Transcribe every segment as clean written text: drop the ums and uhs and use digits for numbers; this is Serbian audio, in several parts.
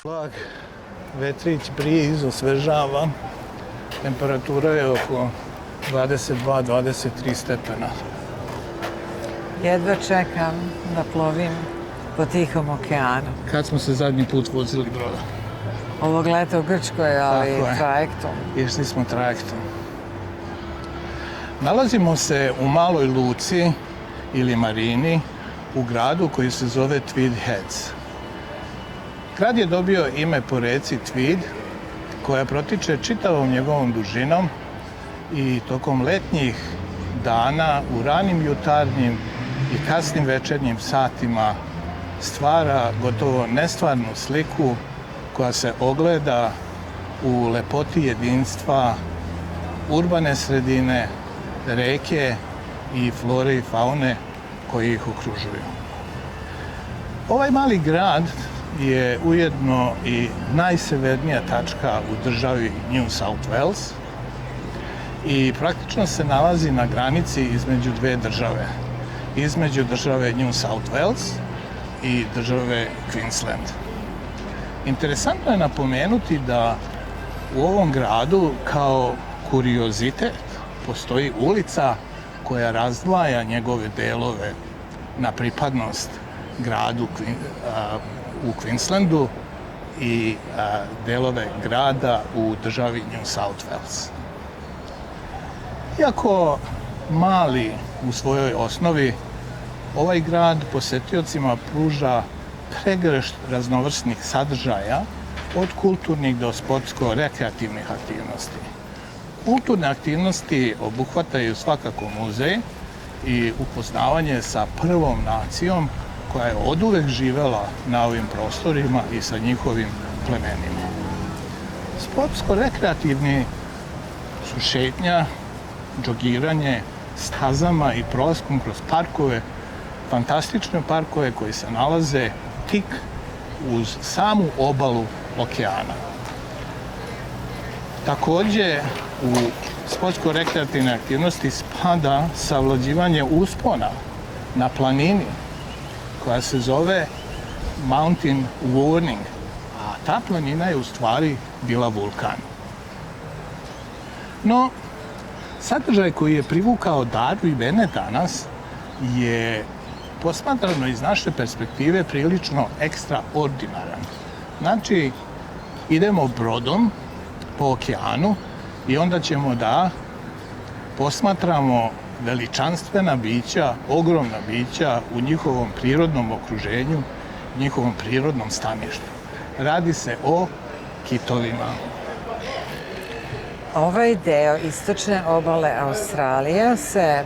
Blag vetrić, briz, osvežava. Temperatura je oko 22-23 stepena. Jedva čekam da plovim po Tihom okeanu. Kad smo se zadnji put vozili broda? Ovog leta u Grčkoj, ali trajektom. Išli smo trajektom. Nalazimo se u maloj luci ili marini u gradu koji se zove Tweed Heads. Grad je dobio ime po reci Tweed, koja protiče čitavom njegovom dužinom i tokom letnjih dana u ranim jutarnjim i kasnim večernjim satima stvara gotovo nestvarnu sliku koja se ogleda u lepoti jedinstva urbane sredine, reke i flore i faune koji ih okružuju. Ovaj mali grad je ujedno i najsevernija tačka u državi New South Wales i praktično se nalazi na granici između dve države. Između države New South Wales i države Queensland. Interesantno je napomenuti da u ovom gradu kao kuriozitet postoji ulica koja razdvaja njegove delove na pripadnost gradu u Queenslandu i delove grada u državi New South Wales. Iako mali u svojoj osnovi, ovaj grad posetiocima pruža pregršt raznovrsnih sadržaja od kulturnih do sportsko-rekreativnih aktivnosti. Kulturne aktivnosti obuhvataju svakako muzej i upoznavanje sa prvom nacijom koja je oduvek živela na ovim prostorima i sa njihovim plemenima. Sportsko-rekreativni su šetnja, džogiranje, stazama i prolaskom kroz parkove, fantastične parkove koji se nalaze tik uz samu obalu okeana. Takođe, u sportsko-rekreativne aktivnosti spada savlađivanje uspona na planini koja se zove Mountain Warning, a ta planina je u stvari bila vulkan. No, sadržaj koji je privukao Daru i mene danas je posmatrano iz naše perspektive prilično ekstraordinaran. Znači, idemo brodom po okeanu i onda ćemo da posmatramo veličanstvena bića, ogromna bića u njihovom prirodnom okruženju, njihovom prirodnom staništu. Radi se o kitovima. Ovaj deo istočne obale Australije se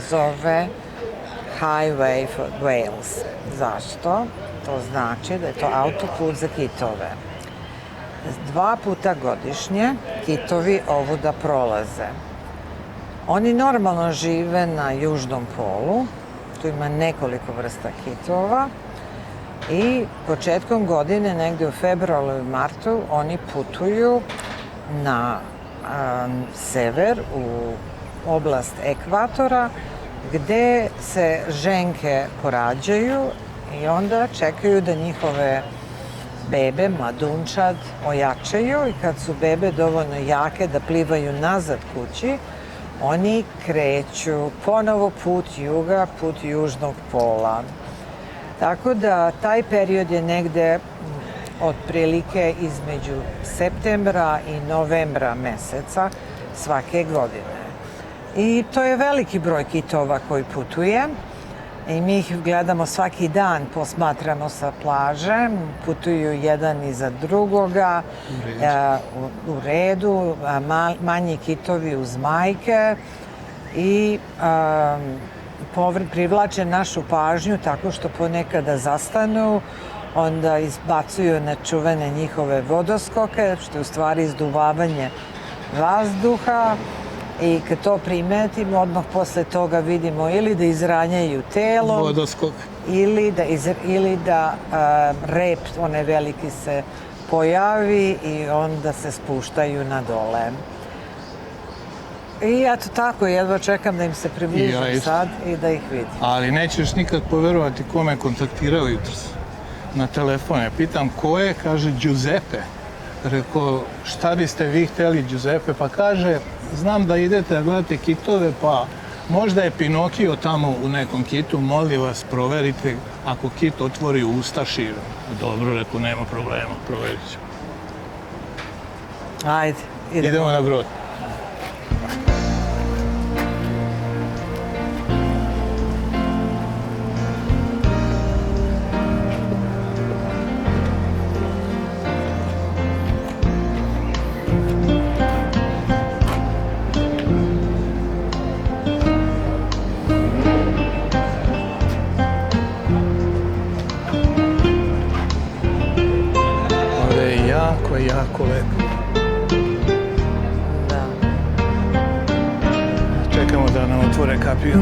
zove Highway for Whales. Zašto? To znači da je to autoput za kitove. 2 puta godišnje kitovi ovuda prolaze. Oni normalno žive na južnom polu, tu ima nekoliko vrsta kitova i početkom godine, negde u februaru i martu, oni putuju na sever, u oblast ekvatora, gde se ženke porađaju i onda čekaju da njihove bebe, mladunčad, ojačaju i kad su bebe dovoljno jake da plivaju nazad kući, oni kreću ponovo put juga, put južnog pola. Tako da taj period je negde otprilike između septembra i novembra meseca svake godine. I to je veliki broj kitova koji putuje i mi ih gledamo svaki dan, posmatramo sa plaže, putuju jedan iza drugoga, u redu, manji kitovi uz majke i privlače našu pažnju tako što ponekada zastanu, onda izbacuju nečuvene njihove vodoskoke, što je u stvari izduvavanje vazduha. I kad to primetimo, odmah posle toga vidimo ili da izranjaju telo, Vodoskok. ili da rep, onaj veliki, se pojavi i onda se spuštaju na dole. I eto tako, jedva čekam da im se približim sad i da ih vidim. Ali nećeš nikad poverovati kome kontaktirao jutros. na telefon. Ja pitam ko je, kaže Giuseppe. Rekao, šta biste vi hteli Giuseppe? Pa kaže, znam da idete da gledate kitove, pa možda je Pinokio tamo u nekom kitu, molim vas, proverite ako kit otvori usta širom. Dobro, rekao, nema problema, proverit ću. Ajde, Idemo na brod. Ovdje je jako lepo. Da. Čekamo da nam otvore kapiju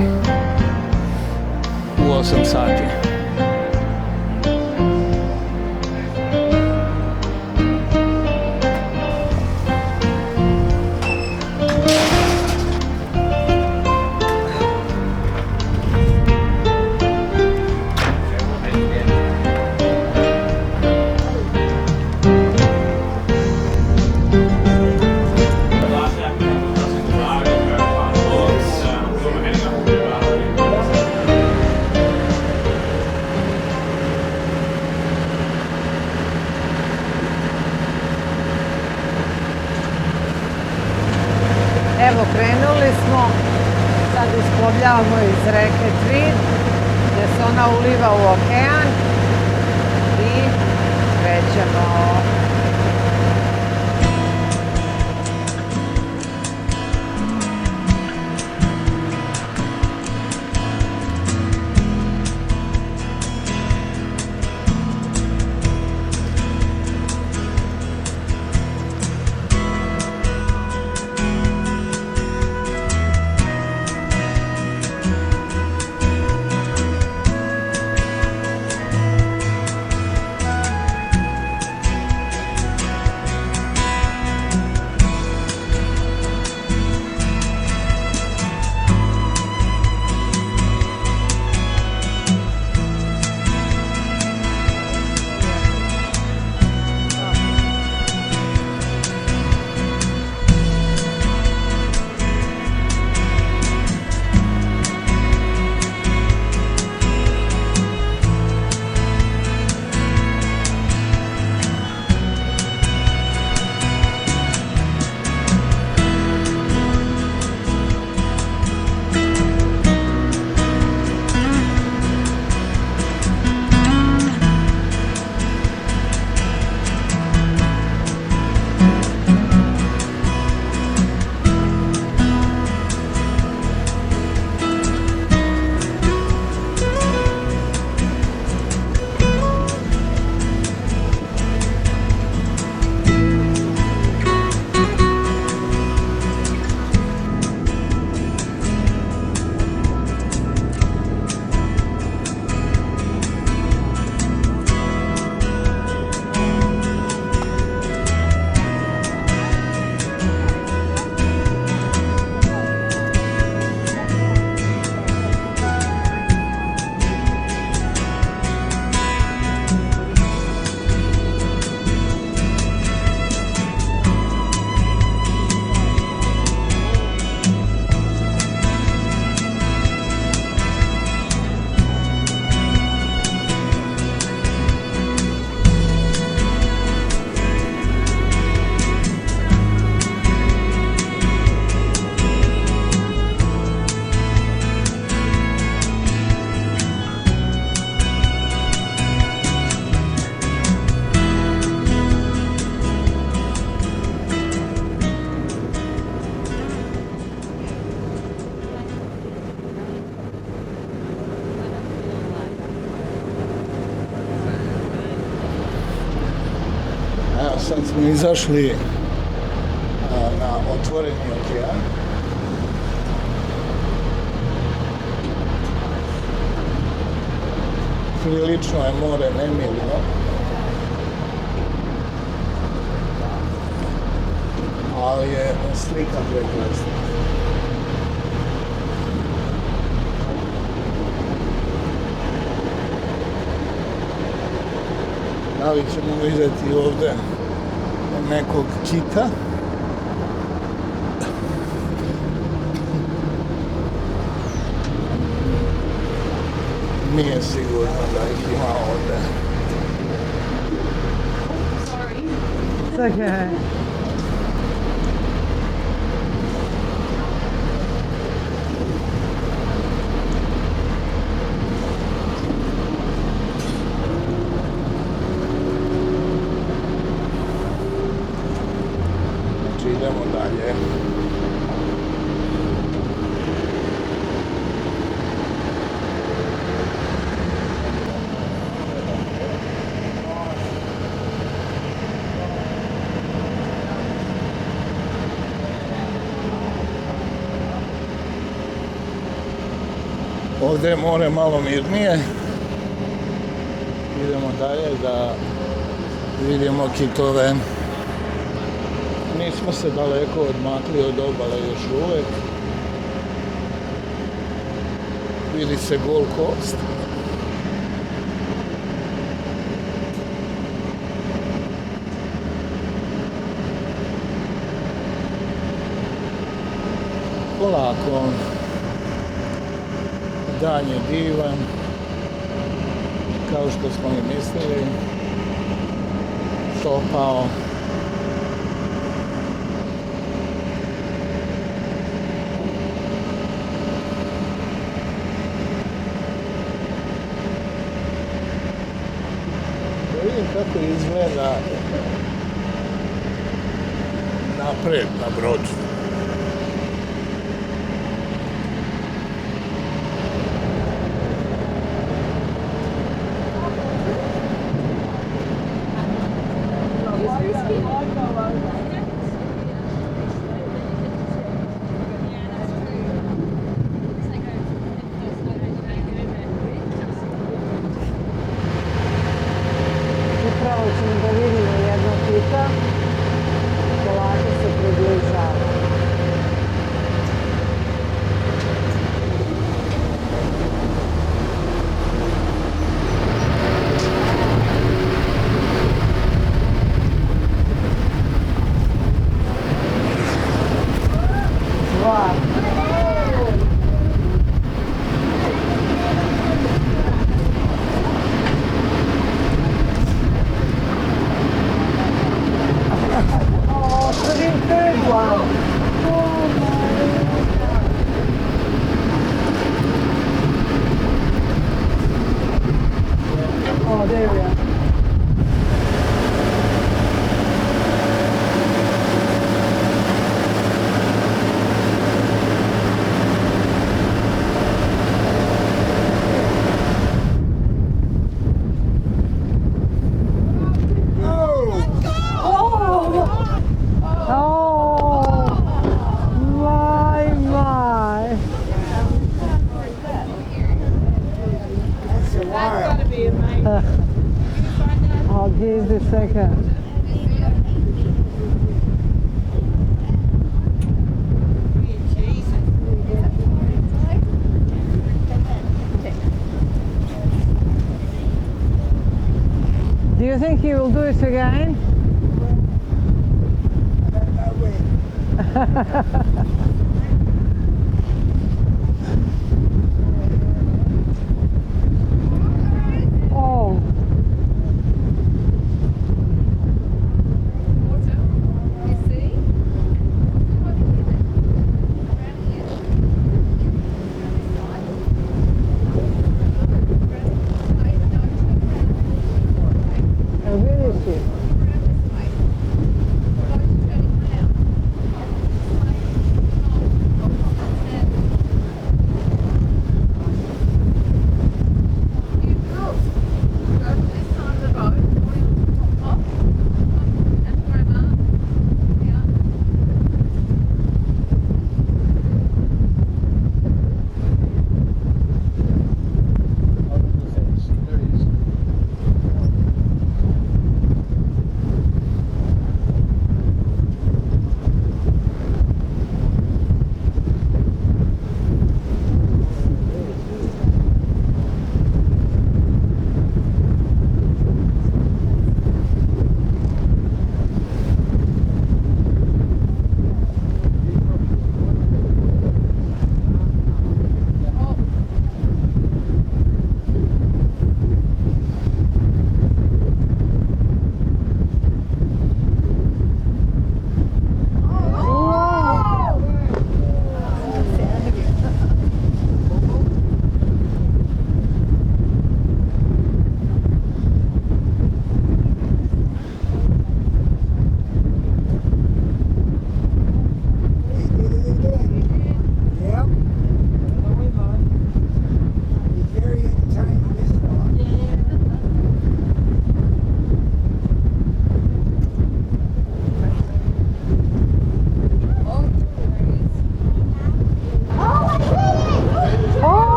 u 8 sati. Evo, krenuli smo, sad isplovljavamo iz reke Trid, gdje se ona uliva u okean i krećemo. Sad smo izašli na otvoreni okean. Prilično je more nemirno. Ali je slika prekrasna. li ćemo vidjeti ovdje nekog kita. Nije sigurno da ih ima ovdje. It's okay. Znači idemo dalje. Ovdje je more malo mirnije. Idemo dalje da vidimo kitove. Nismo se daleko odmakli od obale još uvijek. Vidi se Gold Coast. Polako. Dan je divan, kao što smo i mislili, topao. Da vidim kako izgleda napred na brodu. Upravo ćemo da vidimo jednog kita. Polako se približava. Oh, there we are. I'll give the second. Do you think you will do it again? Oh.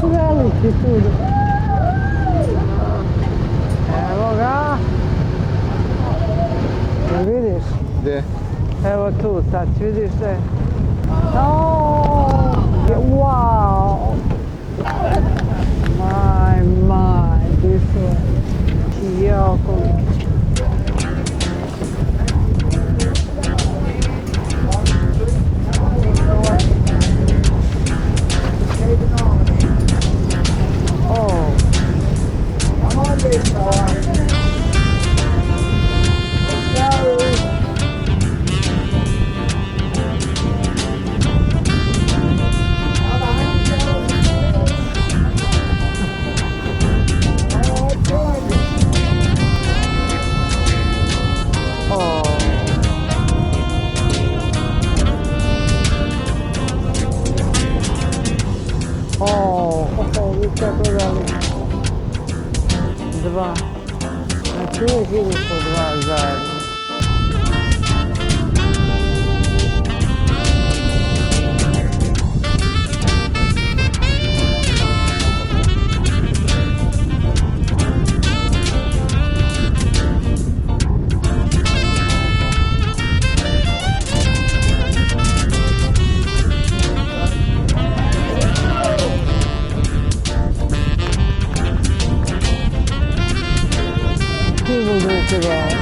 veliki tu. Evo ga. Jel vidiš? Gde? Evo tu, sad vidiš da je. Wow! Maj, this one. Jako lijepo. Kako veliko. Dva. Znači uvijek vidiš po dva zajedno. People do it today.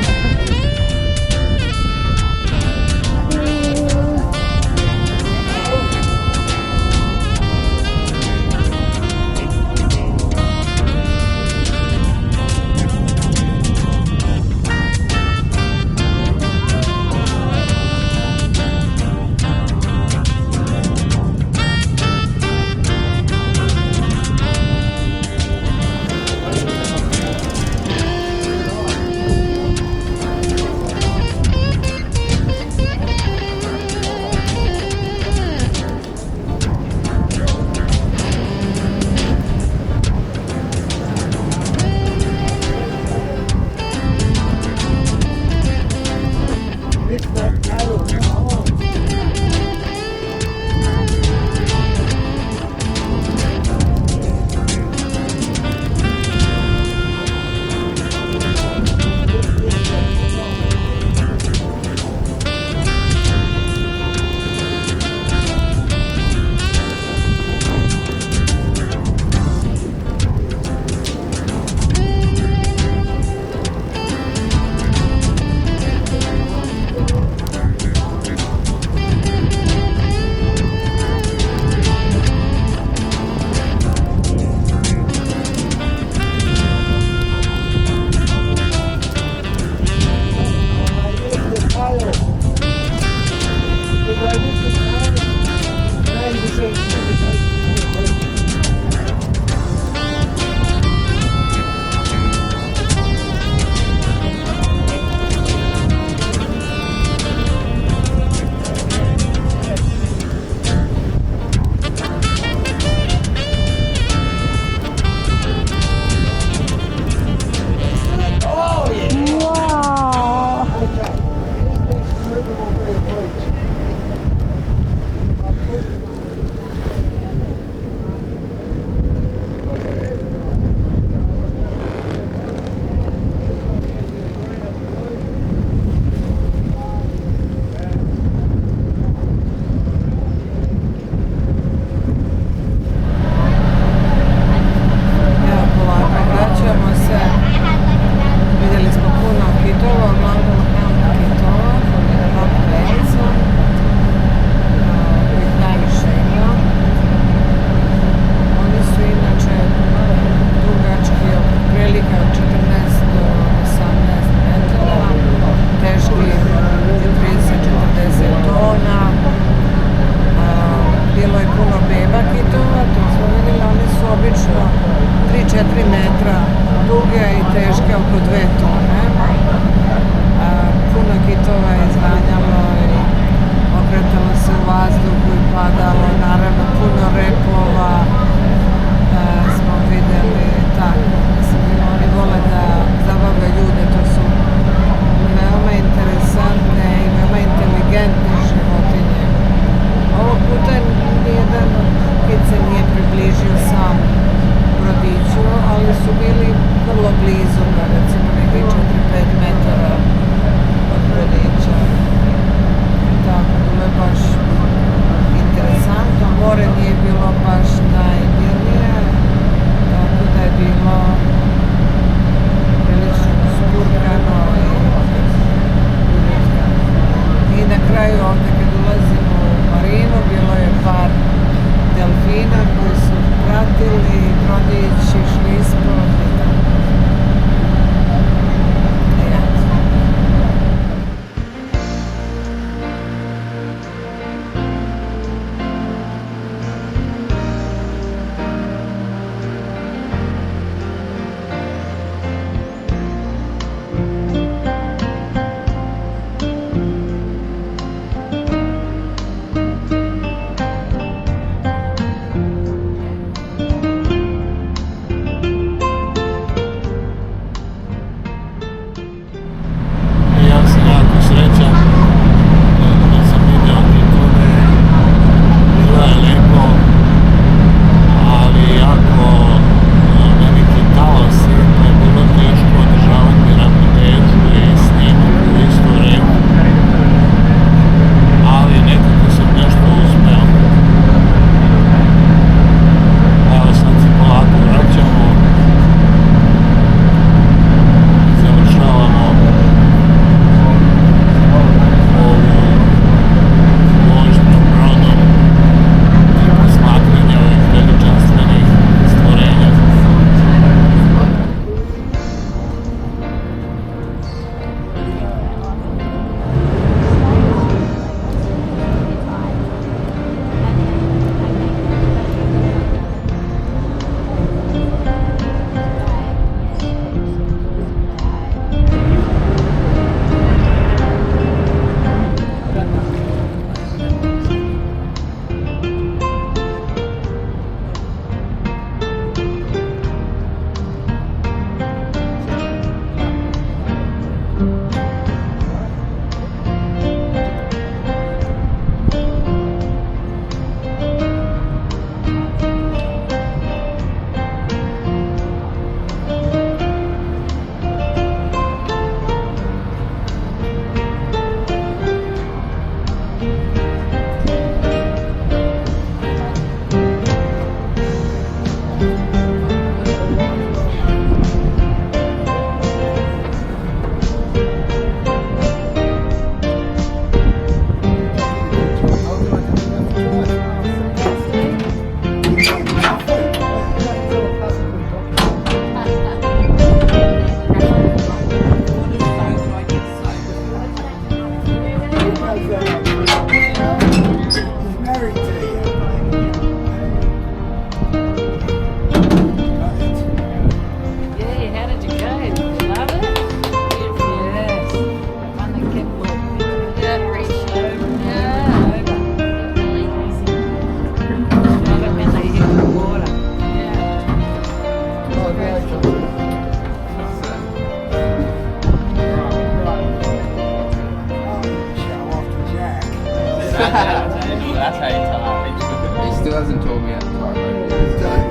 that's how you tell how things go. He still hasn't told me how to talk.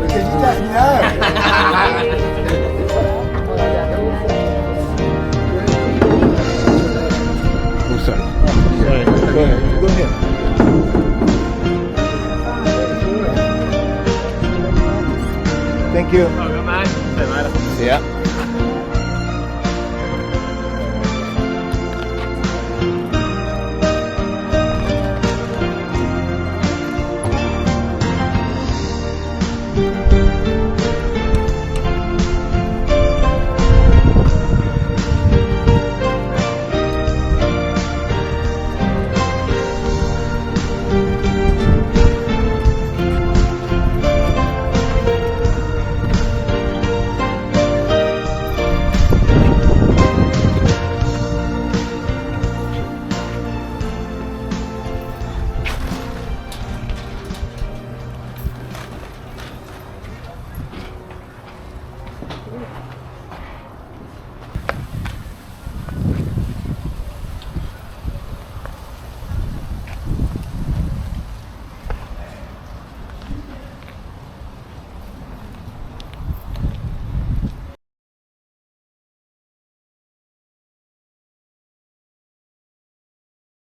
Because you don't know. Oh, sorry. Sorry. Go ahead. Go ahead. Thank you. Oh, good man. See you later. See ya.